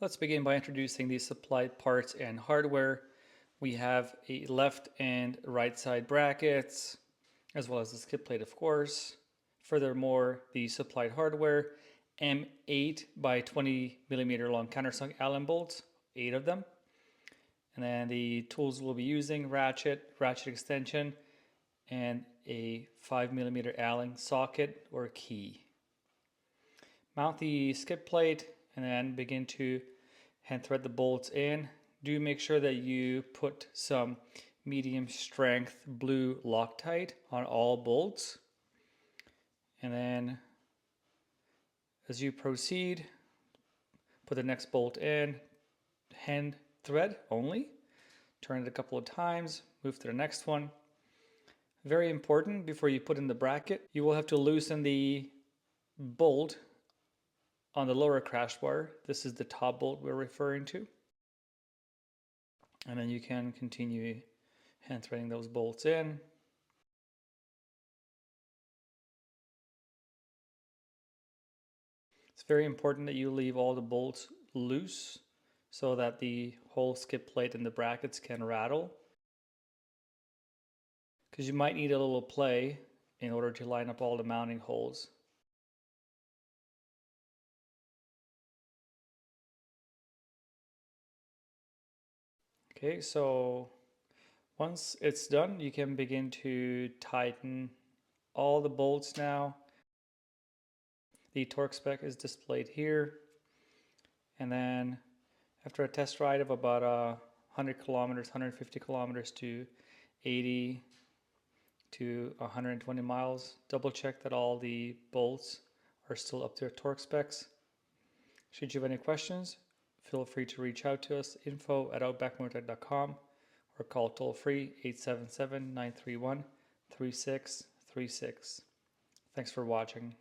Let's begin by introducing the supplied parts and hardware. We have a left and right side brackets, as well as the skid plate, of course. Furthermore, the supplied hardware, M8 by 20 millimeter long countersunk Allen bolts, 8 of them. And then the tools we'll be using, ratchet extension, and a 5 millimeter Allen socket or key. Mount the skid plate and then begin to hand thread the bolts in. Do make sure that you put some medium strength blue Loctite on all bolts. And then as you proceed, put the next bolt in, hand thread only, turn it a couple of times, move to the next one. Very important, before you put in the bracket, you will have to loosen the bolt on the lower crash bar. This is the top bolt we're referring to. And then you can continue hand threading those bolts in. It's very important that you leave all the bolts loose so that the whole skid plate and the brackets can rattle, because you might need a little play in order to line up all the mounting holes. Okay, so once it's done, you can begin to tighten all the bolts now. The torque spec is displayed here. And then after a test ride of about 100 kilometers, 150 kilometers to 80 to 120 miles, double check that all the bolts are still up to their torque specs. Should you have any questions, feel free to reach out to us, info@outbackmotortech.com, or call toll free 877-931-3636. Thanks for watching.